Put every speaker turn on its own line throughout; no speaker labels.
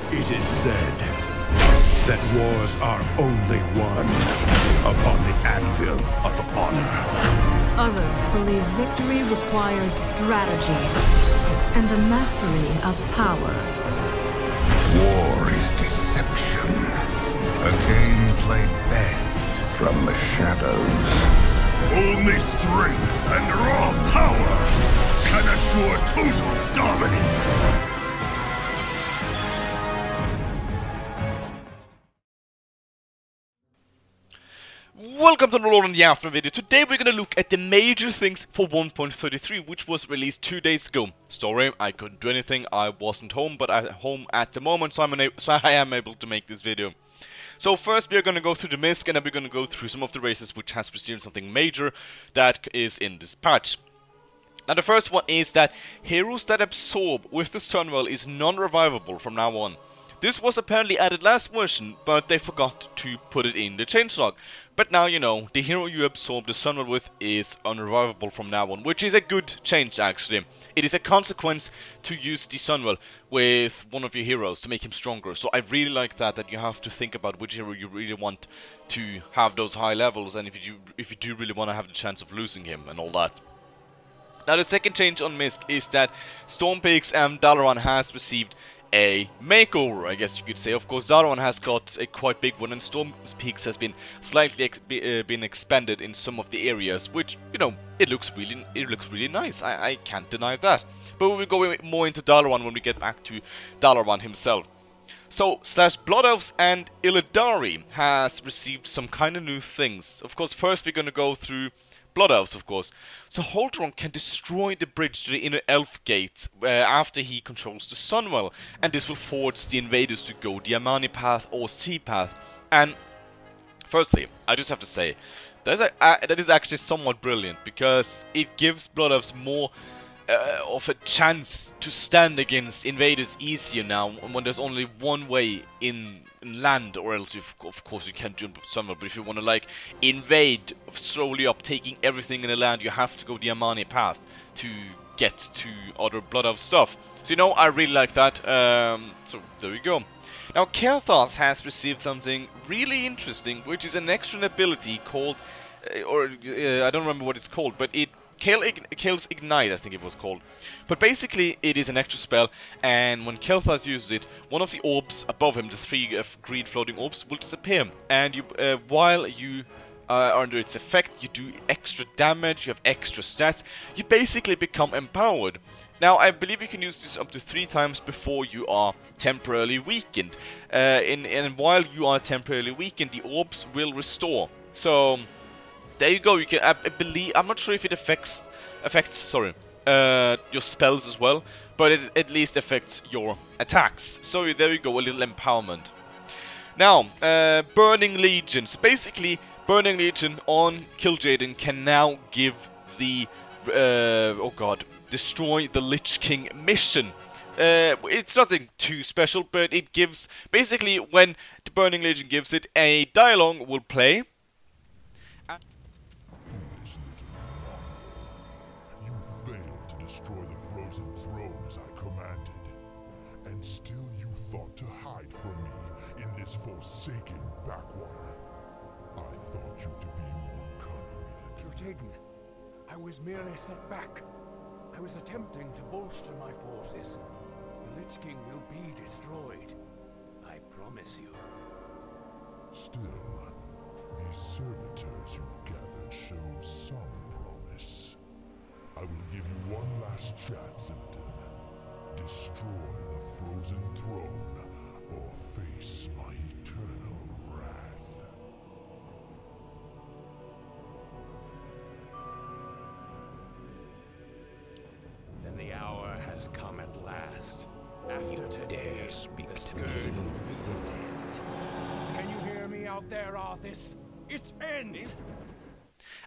It is said that wars are only won upon the anvil of honor.
Others believe victory requires strategy and a mastery of power.
War is deception. A game played best from the shadows.
Only strength and raw power can assure total dominance.
Welcome to the Lord on the Afternoon video. Today we're gonna look at the major things for 1.33, which was released 2 days ago. Story, I couldn't do anything, I wasn't home, but I'm home at the moment, so I am able to make this video. So first we are gonna go through the MISC, and then we're gonna go through some of the races which has received something major that is in this patch. Now the first one is that heroes that absorb with the Sunwell is non-revivable from now on. This was apparently added last version, but they forgot to put it in the changelog. But now you know, the hero you absorb the Sunwell with is unrevivable from now on, which is a good change actually. It is a consequence to use the Sunwell with one of your heroes to make him stronger. So I really like that you have to think about which hero you really want to have those high levels, and if you do really want to have the chance of losing him and all that. Now the second change on MISC is that Stormpeaks and Dalaran has received a makeover, I guess you could say. Of course, Dalaran has got a quite big one, and Stormpeaks has been slightly been expanded in some of the areas, which, you know, it looks really nice. I can't deny that. But we will go more into Dalaran when we get back to Dalaran himself. So, Blood Elves and Illidari has received some kind of new things. Of course, first we're gonna go through Blood Elves, of course. So Holdron can destroy the bridge to the inner elf gate after he controls the Sunwell, and this will force the invaders to go the Amani path or Sea path. And firstly, I just have to say that is actually somewhat brilliant, because it gives Blood Elves more of a chance to stand against invaders easier now, when there's only one way in land, or else of course you can't jump somewhere. But if you want to like invade slowly up, taking everything in the land, you have to go the Amani path to get to other Blood Elf stuff. So you know, I really like that. So there we go. Now Kathas has received something really interesting, which is an extra ability called, I don't remember what it's called, but it Kale's Ignite, I think it was called. But basically, it is an extra spell, and when Kathas uses it, one of the orbs above him, the 3 green floating orbs, will disappear. And you, while you are under its effect, you do extra damage, you have extra stats, you basically become empowered. Now, I believe you can use this up to 3 times before you are temporarily weakened. And while you are temporarily weakened, the orbs will restore. So there you go. You can, I believe, I'm not sure if it affects your spells as well, but it at least affects your attacks. So there you go, a little empowerment. Now, Burning Legion. So basically, Burning Legion on Kil'jaeden can now give the destroy the Lich King mission. It's nothing too special, but it gives, basically, when the Burning Legion gives it, a dialogue will play.
Destroy the frozen throne as I commanded, and still you thought to hide from me in this forsaken backwater. I thought you to be more cunning.
Kil'jaeden, I was merely set back. I was attempting to bolster my forces. The Lich King will be destroyed. I promise you.
Still, these servitors you've gathered show some promise. I will give you one last chance, Illidan. Destroy the frozen throne, or face my eternal wrath.
Then the hour has come at last. After today, speak the scourge will its end. Can you hear me out there, Arthas? Its end!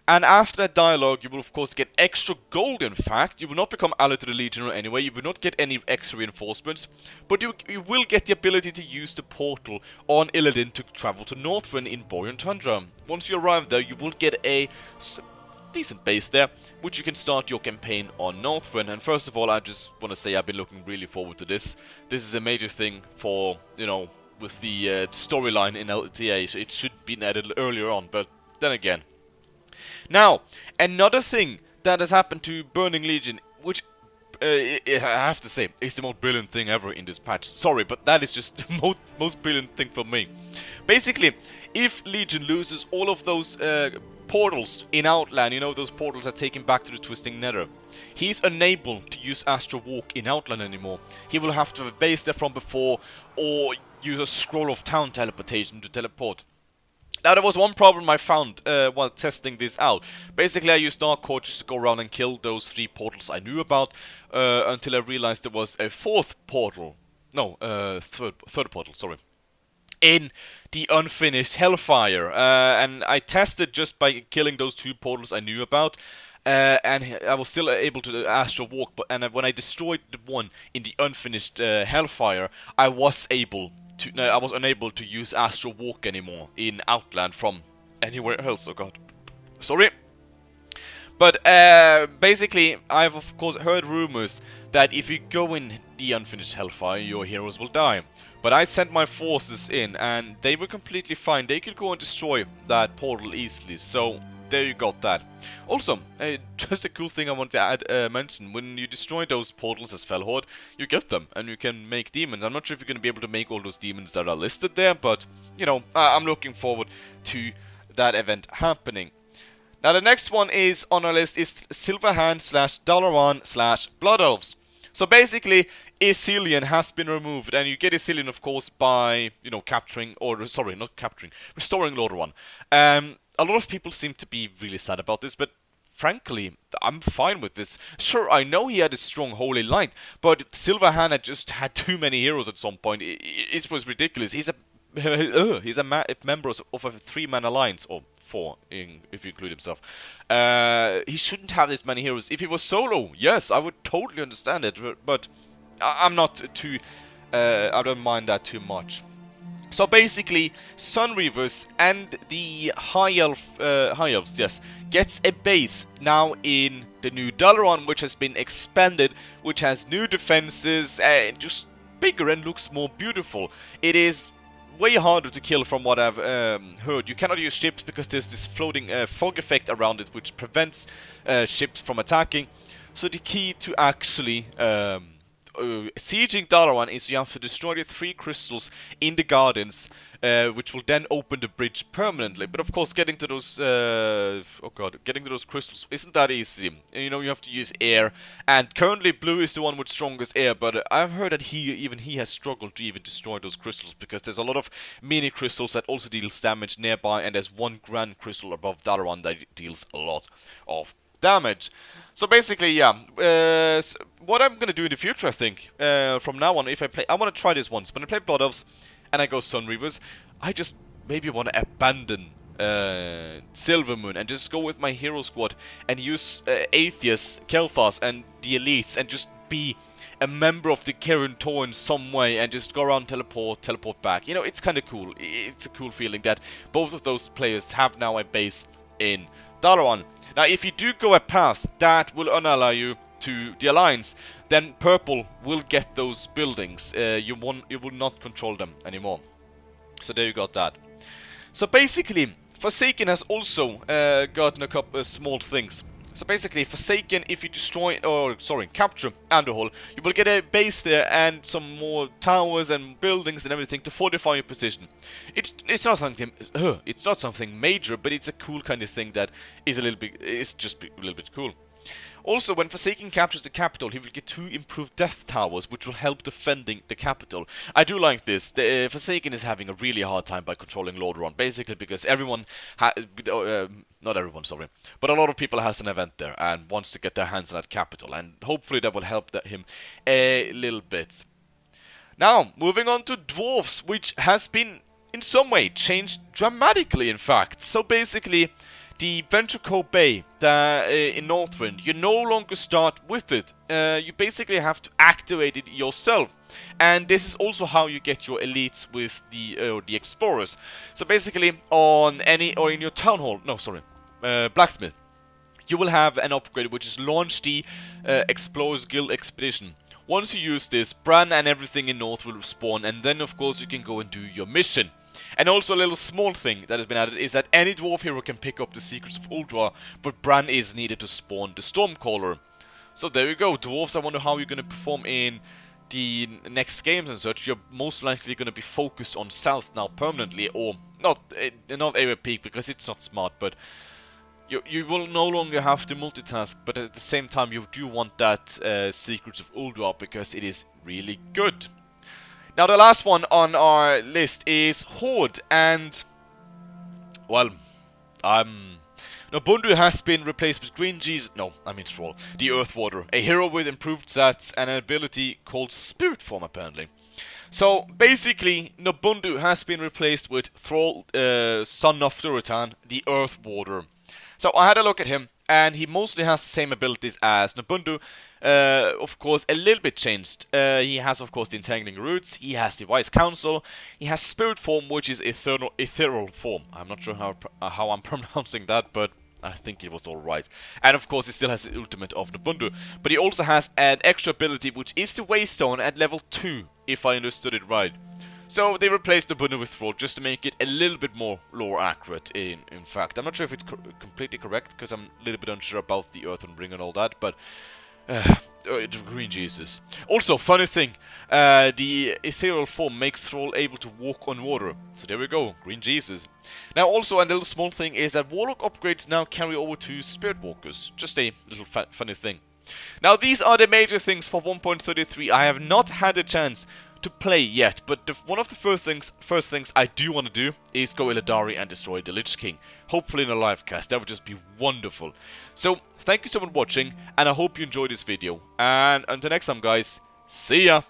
And after that dialogue, you will of course get extra gold. In fact, you will not become allied to the Legionary anyway, you will not get any extra reinforcements, but you will get the ability to use the portal on Illidan to travel to Northrend in Borean Tundra. Once you arrive there, you will get a decent base there, which you can start your campaign on Northrend. And first of all, I just want to say I've been looking really forward to this. This is a major thing for, you know, with the storyline in LTA, so it should be added earlier on, but then again. Now, another thing that has happened to Burning Legion, which I have to say is the most brilliant thing ever in this patch. Sorry, but that is just the most brilliant thing for me. Basically, if Legion loses all of those portals in Outland, you know, those portals that take him back to the Twisting Nether, he's unable to use Astral Walk in Outland anymore. He will have to have a base there from before, or use a Scroll of Town teleportation to teleport. Now, there was one problem I found while testing this out. Basically, I used Dark Core just to go around and kill those 3 portals I knew about, until I realized there was a 4th portal. No, third portal, sorry. In the unfinished Hellfire. And I tested just by killing those 2 portals I knew about. And I was still able to Astral Walk, but when I destroyed the one in the unfinished Hellfire, I was unable to use Astral Walk anymore in Outland from anywhere else. Oh god. Sorry. But basically, I've of course heard rumors that if you go in the unfinished Hellfire, your heroes will die. But I sent my forces in, and they were completely fine. They could go and destroy that portal easily, so there you got that. Also, just a cool thing I wanted to add, mention, when you destroy those portals as Fellhorde, you get them, and you can make demons. I'm not sure if you're going to be able to make all those demons that are listed there, but, you know, I'm looking forward to that event happening. Now, the next one is on our list is Silverhand / Dalaran / Blood Elves. So basically, Issylien has been removed, and you get Issylien, of course, by, you know, capturing, or, sorry, not capturing, restoring Lordaeron. A lot of people seem to be really sad about this, but frankly, I'm fine with this. Sure, I know he had a strong Holy Light, but Silverhand had just had too many heroes at some point. It was ridiculous. He's a member of a 3-man alliance, or 4, if you include himself. He shouldn't have this many heroes. If he was solo, yes, I would totally understand it, but I'm not too... I don't mind that too much. So basically, Sun Reavers and the High Elves, yes, gets a base now in the new Dalaran, which has been expanded, which has new defenses, and just bigger and looks more beautiful. It is way harder to kill from what I've heard. You cannot use ships because there's this floating fog effect around it, which prevents ships from attacking. So the key to actually sieging Dalaran is you have to destroy the 3 crystals in the gardens, which will then open the bridge permanently. But of course, getting to those getting to those crystals isn't that easy. You know, you have to use air, and currently Blue is the one with strongest air. But I've heard that even he has struggled to even destroy those crystals, because there's a lot of mini crystals that also deals damage nearby, and there's 1 grand crystal above Dalaran that deals a lot of damage. So basically, yeah, what I'm gonna do in the future, I think, from now on, if I play, I want to try this once. When I play Blood Elves and I go Sun Reavers, I just maybe want to abandon Silvermoon and just go with my hero squad and use Atheists, Kelthas, and the elites, and just be a member of the Karen Tor in some way, and just go around, teleport back. You know, it's kind of cool. It's a cool feeling that both of those players have now a base in Dalaran. Now, if you do go a path that will unally you to the Alliance, then Purple will get those buildings. You will not control them anymore. So there you got that. So basically, Forsaken has also gotten a couple of small things. So basically, Forsaken, if you destroy, or sorry, capture Underhall, you will get a base there and some more towers and buildings and everything to fortify your position. It's not something major, but it's a cool kind of thing that is a little bit, it's just a little bit cool. Also, when Forsaken captures the capital, he will get 2 improved death towers, which will help defending the capital. I do like this. The Forsaken is having a really hard time by controlling Lordaeron, basically because everyone, not everyone, sorry, but a lot of people has an event there and wants to get their hands on that capital, and hopefully that will help him a little bit. Now, moving on to Dwarves, which has been in some way changed dramatically, in fact. So basically, the Venture Cove Bay in Northrend, you no longer start with it. You basically have to activate it yourself. And this is also how you get your elites with the explorers. So basically, on any, or in your town hall, no, sorry, blacksmith, you will have an upgrade which is Launch the Explorers Guild Expedition. Once you use this, Bran and everything in North will spawn, and then of course you can go and do your mission. And also a little small thing that has been added is that any dwarf hero can pick up the Secrets of Ulduar, but Bran is needed to spawn the Stormcaller. So there you go, dwarves. I wonder how you're going to perform in the next games and such. You're most likely going to be focused on South now permanently, or not area peak because it's not smart, but you will no longer have to multitask, but at the same time you do want that Secrets of Ulduar because it is really good. Now the last one on our list is Horde, and well, Nobundu has been replaced with Green Jesus. No, I mean Thrall, the Earthwarder, a hero with improved stats and an ability called Spirit Form apparently. So basically, Nobundu has been replaced with Thrall, son of Durotan, the Earthwarder. So I had a look at him, and he mostly has the same abilities as Nobundu. Of course, a little bit changed. He has, of course, the Entangling Roots. He has the Wise Counsel. He has Spirit Form, which is ethereal form. I'm not sure how I'm pronouncing that, but I think it was alright. And of course, he still has the ultimate of Nobundu. But he also has an extra ability, which is the Waystone at level 2, if I understood it right. So they replaced Nobundu with Thrall just to make it a little bit more lore accurate, in fact. I'm not sure if it's completely correct, because I'm a little bit unsure about the Earthen Ring and all that, but Green Jesus. Also, funny thing, the ethereal form makes Thrall able to walk on water. So there we go, Green Jesus. Now also a little small thing is that Warlock upgrades now carry over to Spirit Walkers. Just a little funny thing. Now these are the major things for 1.33. I have not had a chance to play yet, but one of the first things I do want to do is go Illidari and destroy the Lich King. Hopefully in a live cast, that would just be wonderful. So, thank you so much for watching, and I hope you enjoyed this video. And until next time guys, see ya!